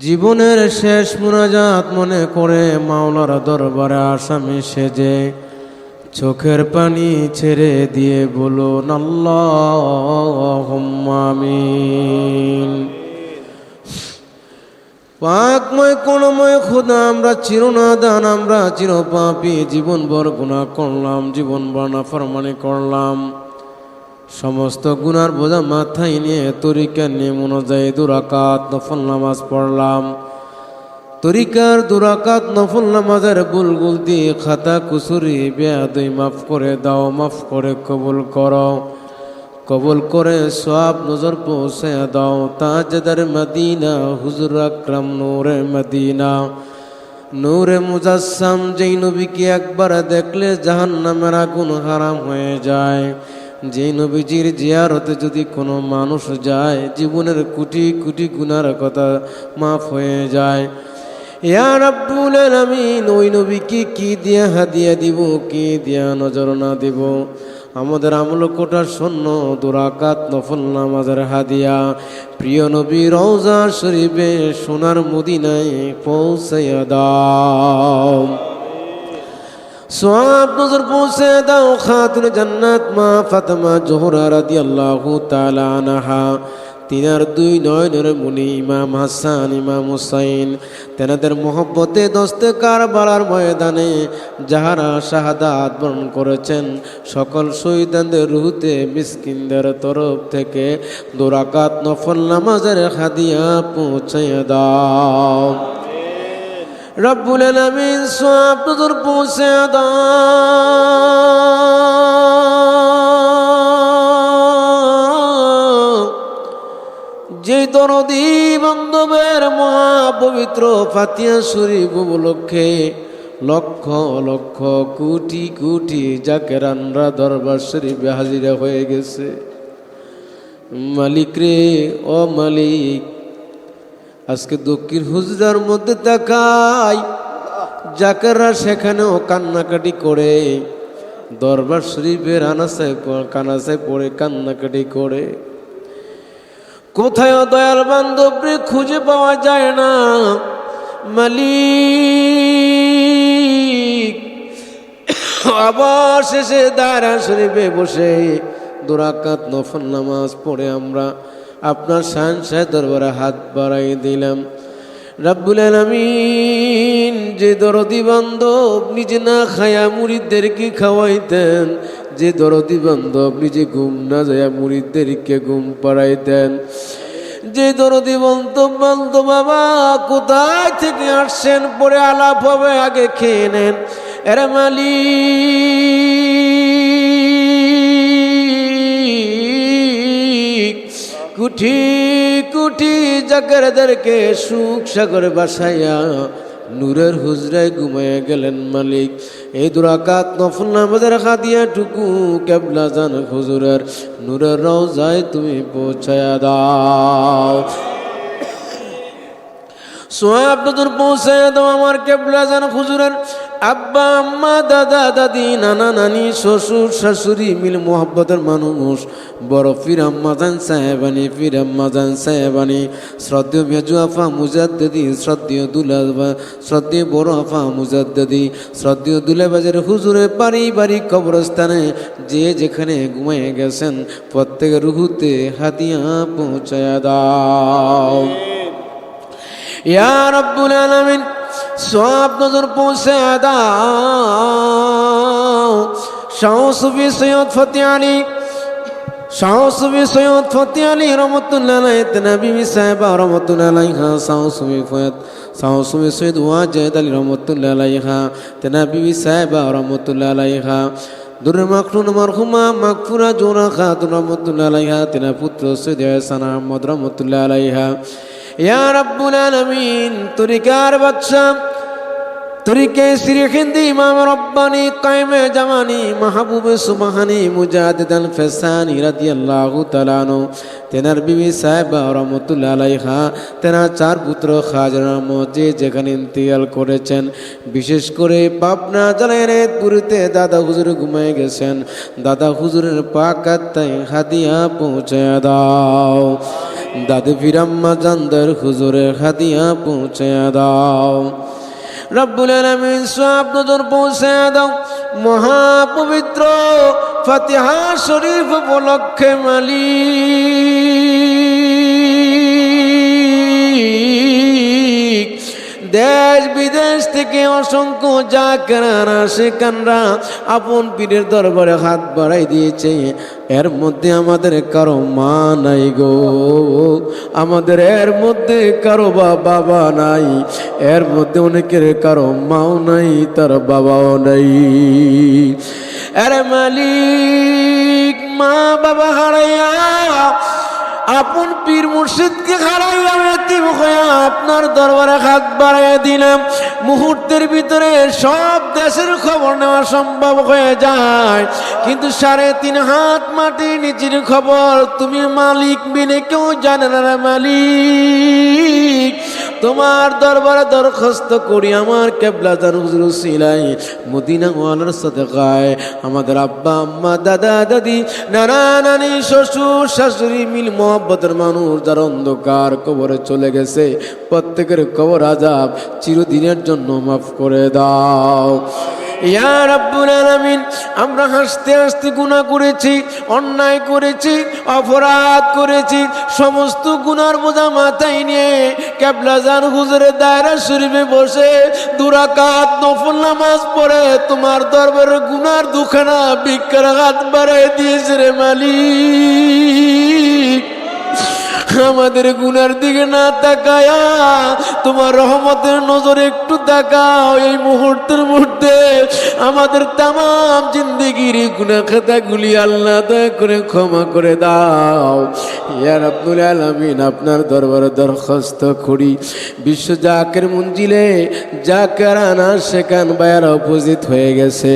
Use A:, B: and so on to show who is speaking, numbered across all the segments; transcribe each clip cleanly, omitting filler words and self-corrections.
A: জীবনের শেষ মুনাজাত মনে করে মাওলার দরবারে আসামি সেজে চোখের পানি ছেড়ে দিয়ে বলুন আল্লাহুম্মা আমিন। পাকময় করুণাময় খোদা, আমরা চিরনাদান, আমরা চিরপাপী, জীবনভর গুনাহ করলাম, জীবনভর নাফরমানি করলাম। সমস্ত গুনার বোঝা মাথায় নিয়ে তরিকার নিয়ম অনুযায়ী 2 রাকাত নফল নামাজ পড়লাম। তরিকার 2 রাকাত নফল নামাজের ভুলগুলতি খাতা কুসুরি বেয়াদই মাফ করে দাও, মাফ করে কবুল করো, কবুল করে সওয়াব নজর পৌঁছে দাও। তাজদার মদিনা হুজুর আকরাম নূরে মদিনা, নূরে মুজাসসাম, যেই নবীকে একবার দেখলে জাহান্নামের আগুন হারাম হয়ে যায়, যে নবীজির জিয়ারতে যদি কোনো মানুষ যায় জীবনের কোটি কোটি গুনার কথা মাফ হয়ে যায়। ইয়া রাব্বুল আলামিন, ওই নবীকে কি দিয়া হাদিয়া দিব, কি দিয়া নজরানা দিব? আমাদের আমল কোটার শূন্য 2 রাকাত নফল নামাজের হাদিয়া প্রিয় নবী রওজা শরীফে সোনার মদিনায় পৌঁছাইয়া দাও। সওয়াব নজর পৌঁছে দাও খাতুন জান্নাত মা ফাতেমা জোহরা রাদিয়াল্লাহু তাআলা আনহা, তিনার 2 নয়নের মণি ইমাম হাসান ইমাম হুসাইন, তেনাদের মোহব্বতে দস্তে কারবালার ময়দানে যাহারা শাহাদাত বরণ করেছেন, সকল শহীদদের রুহতে মিসকিনদের তরফ থেকে 2 রাকাত নফল নামাজের হাদিয়া পৌঁছাইয়া দাও। রব্বুল আলামিন সওয়াব নজর পৌঁছে দাও। যে দরদি বান্ধবের মহাপবিত্র ফাতিহা শরীফ উপলক্ষে লক্ষ লক্ষ কোটি কোটি জাকেরানরা দরবার শরীফে হাজিরা হয়ে গেছে, মালিক রে ও মালিক, আজকে দক্ষিণ হুজরার মধ্যে তাকাই জাকেররা সেখানেও কান্নাকাটি করে, দরবার শরীফের কানাসায় পড়ে কান্নাকাটি করে। কোথায় দয়াল বান্ধবরে খুঁজে পাওয়া যায় না, মালিক আবার শেষে দায়রা শরীফে বসে 2 রাকাত নফল নামাজ পড়ে আমরা আপনার শাহেনশাহ দরবারে হাত বাড়াই দিলাম। রব্বুল আলামিন, যে দরদি বান্ধব নিজে না খায়া মুরিদদেরকে খাওয়াইতেন, যে দরদি বান্ধব নিজে ঘুম না যায় মুরিদদেরকে ঘুম পাড়াইতেন, যে দরদি বান্ধব বাবা কোথায় থেকে আসছেন পরে আলাপ হবে, আগে খেয়ে নেন। এরা মালিক কোটি কোটি জাকেরদেরকে সুখ সাগরে বাসাইয়া নূরের হুজরায় ঘুমাইয়া গেলেন মালিক। এই 2 রাকাত নফল নামাজের হাদিয়া টুকু কেবলা জান হুজুরের নূরের রওজায় তুমি পৌঁছায়া দাও। সওয়াব নজর পৌঁছে দাও আমার কেবলা জান হুজুরের আব্বা আম্মা দাদা দাদি নানা নানি শ্বশুর শাশুড়ি মিল মোহাব্বতের মানুষ, বড় ফির আম্মা জান সাহেবানি, ফির আম্মা জান সাহেবানি, শ্রদ্ধেয় মেজু আফা মুজাদ্দিদি, শ্রদ্ধেয় বড় আফা মুজাদ্দিদি, শ্রদ্ধেয় দুলাবাজার হুজুরের পারিবারিক কবরস্থানে যে যেখানে ঘুমিয়ে গেছেন প্রত্যেকের রুহুতে হাদিয়া পৌঁছায়া দাও। ইয়া রাব্বুল আলামিন, সওয়াব নজর পৌঁছে দাও। শাহ সুফি সৈয়দ ফতে আলী, শাহ সুফি সৈয়দ ফতে আলী রহমতুল্লাহ আলাইহি, তেনা বিবি সাহেবা রহমতুল্লাহ আলাইহা, শাহ সুফি সৈয়দ ওয়াজেদ আলী রহমতুল্লাহ আলাইহা, তেনা বিবি সাহেবা রহমতুল্লাহ আলাইহা, দুরে মাকরুন মারহুমা মাগফুরা জোরা খাতুন রহমতুল্লাহ আলাইহা, তেনা পুত্র সৈয়দ ইহসান আহমদ রহমতুল্লাহ আলাইহা। ইয়া রাব্বুল আলামিন, তরিকার বাদশা, তরিকে সিরহিন্দি ইমাম রব্বানি কায়েমে জামানি মাহবুবে সুবহানি মুজাদ্দিদ আল ফেসানি রাদিয়াল্লাহু তাআলা আনহু, তেনার বিবি সাহেবা রহমতুল্লাহ আলাইহা, তেনার 4 পুত্র খাজা মসজিদ যেখানে ইন্তেকাল করেছেন, বিশেষ করে পাবনা জেলার পুরীতে দাদা হুজুর ঘুমিয়ে গেছেন, দাদা হুজুরের পাক আত্মায় হাদিয়া পৌঁছে দাও। দাদু ফিরাম্মা জানদের হুজুরে হাদিয়া পৌঁছে দাও। রব্বুল আলামিন সওয়াব নজর পৌঁছে দাও। মহাপবিত্র ফাতিহা শরীফ উপলক্ষে মালিক দেশ বিদেশ থেকে অসংখ্য জাকেরানা সেখানরা আপন পীরের দরবারে হাত বাড়াই দিয়েছে। এর মধ্যে আমাদের কারো মা নাই গো, আমাদের এর মধ্যে কারো বাবা নাই, এর মধ্যে অনেকের কারো মাও নাই, তার বাবাও নাই। আরে মালিক মা বাবা হারাইয়া আপন পীর মুর্শিদকে হারাইয়া এতিম হইয়া আপনার দরবারে হাত বাড়াইয়া দিলাম। মুহূর্তের ভিতরে সব দেশের খবর নেওয়া সম্ভব হয়ে যায়, কিন্তু 3.5 হাত মাটির নিচের খবর তুমি মালিক বিনে কেউ জানে না রে মালিক। তোমার দরবারে দরখাস্ত করি আমার কেবলা জান হুজুর সিলাই মদিনা ওয়ালার সাদেকায় আমাদের আব্বা আম্মা দাদা দাদি নানা নানি শ্বশুর শাশুড়ি মিল মোহাব্বতের মানুষ যারা অন্ধকার কবরে চলে গেছে প্রত্যেকের কবর আযাব চিরদিনের জন্য মাফ করে দাও। ইয়া রাব্বুল আলামিন আমরা হাসতে হাসতে গুনাহ করেছি, অন্যায় করেছি, অপরাধ করেছি, সমস্ত গুনার বোঝা মাথায় নিয়ে কেবলা জান হুজুরের দায়রা শরীফে বসে 2 রাকাত নফল নামাজ পড়ে তোমার দরবারে গুনার দুখানা ভিক্ষার হাত বাড়ায় দিয়েছে রে মালিক। আমাদের গুনার দিকে না তাকায়া তোমার রহমতের নজর একটু তাকাও। এই মুহূর্তের মধ্যে আমাদের তামাম জিন্দেগির গুনাহ খাতাগুলি আল্লাহ দয়া করে ক্ষমা করে দাও। ইয়া রাব্বুল আলামিন আপনার দরবারে দরখাস্ত করি বিশ্ব জাকের মঞ্জিলে জাকেরানা সেখান বায়ারা উপস্থিত হয়ে গেছে।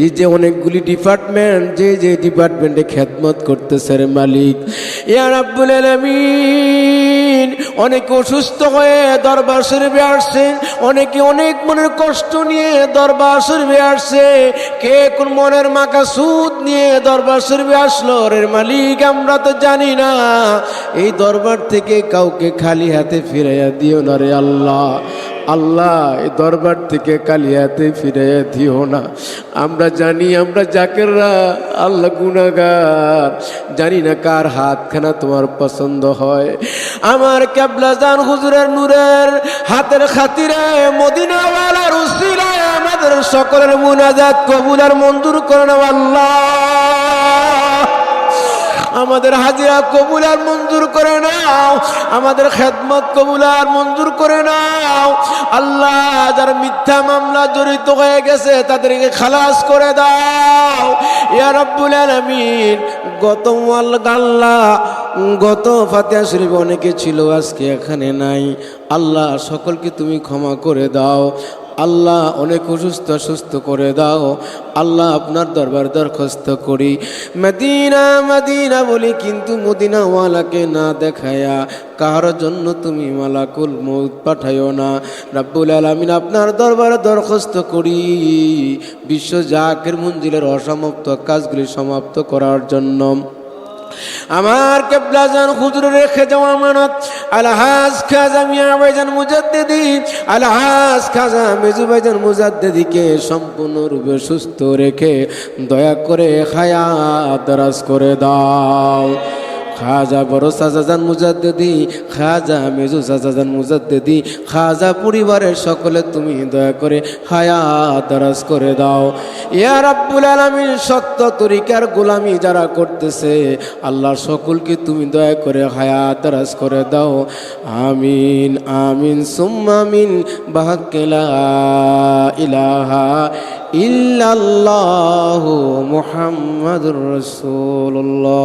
A: এই যে অনেকগুলি ডিপার্টমেন্ট যে যে ডিপার্টমেন্টে খেদমত করতেছে রে মালিক। ইয়া রাব্বুল আলামিন অনেকে অসুস্থ হয়ে দরবার শরীফে আসছেন, অনেকে অনেক মনের কষ্ট নিয়ে দরবার শরীফে আসছে, কে কোন মনের মাকাসুদ নিয়ে দরবার শরীফে আসলো রে মালিক আমরা তো জানি না। এই দরবার থেকে কাউকে খালি হাতে ফিরাইয়া দিও না রে আল্লাহ। আল্লাহ এই দরবার থেকে খালি হাতে ফিরাইয়া দিও না। আমরা জানি আমরা জাকেররা আল্লাহ গুনাহগার, জানি না কার হাতখানা তোমার পছন্দ হয়। আমার কেবলা জান হুজুরের নূরের হাতের খাতিরে মদিনা ওয়ালার উসিলায় আমাদের সকলের মুনাজাত কবুল আর মঞ্জুর করে নাও আল্লাহ। আমাদের হাজিরা কবুল আর মঞ্জুর করে নাও, আমাদের খেদমত কবুল আর মঞ্জুর করে নাও আল্লাহ। যারা মিথ্যা মামলা জড়িত হয়ে গেছে তাদেরকে খালাস করে দাও ইয়া রাব্বুল আলামিন। গত ফাতিহা শরীফ অনেকে ছিল আজকে এখানে নাই, আল্লাহ সকলকে তুমি ক্ষমা করে দাও আল্লাহ। অনেক সুস্থ করে দাও আল্লাহ। আপনার দরবার দরখাস্ত করি মদিনা মদিনা বলি, কিন্তু মদিনাওয়ালাকে না দেখায়া কার জন্য তুমি মালাকুল মউত পাঠাইও না রাব্বুল আলামিন। আপনার দরবারে দরখাস্ত করি বিশ্ব জাকের মঞ্জিলের অসমাপ্ত কাজগুলি সমাপ্ত করার জন্য। আমার কেবলা জান হুজুরে রেখে যাওয়া আমানত আলহাজ খাজা মিয়া ভাইজান মুজাদ্দিদি, আলহাজ খাজা মেজু ভাইজান মুজাদ্দিদিকে সম্পূর্ণরূপে সুস্থ রেখে দয়া করে হায়াত দারাজ করে দাও। খাজা বড় সাজাজান মুজাদ্দিদি, খাজা মেজু সাজাজান মুজাদ্দিদি, খাজা পরিবারের সকলে তুমি দয়া করে হায়াত দারাজ করে দাও ইয়া রাব্বুল আলামিন। সত্য তরিকার গোলামি যারা করতেছে আল্লাহ সকলকে তুমি দয়া করে হায়াত দারাজ করে দাও। আমিন আমিন সুম্মা আমিন বিহাক্কি লা ইলাহা ইল্লাল্লাহু মুহাম্মাদুর রাসূলুল্লাহ।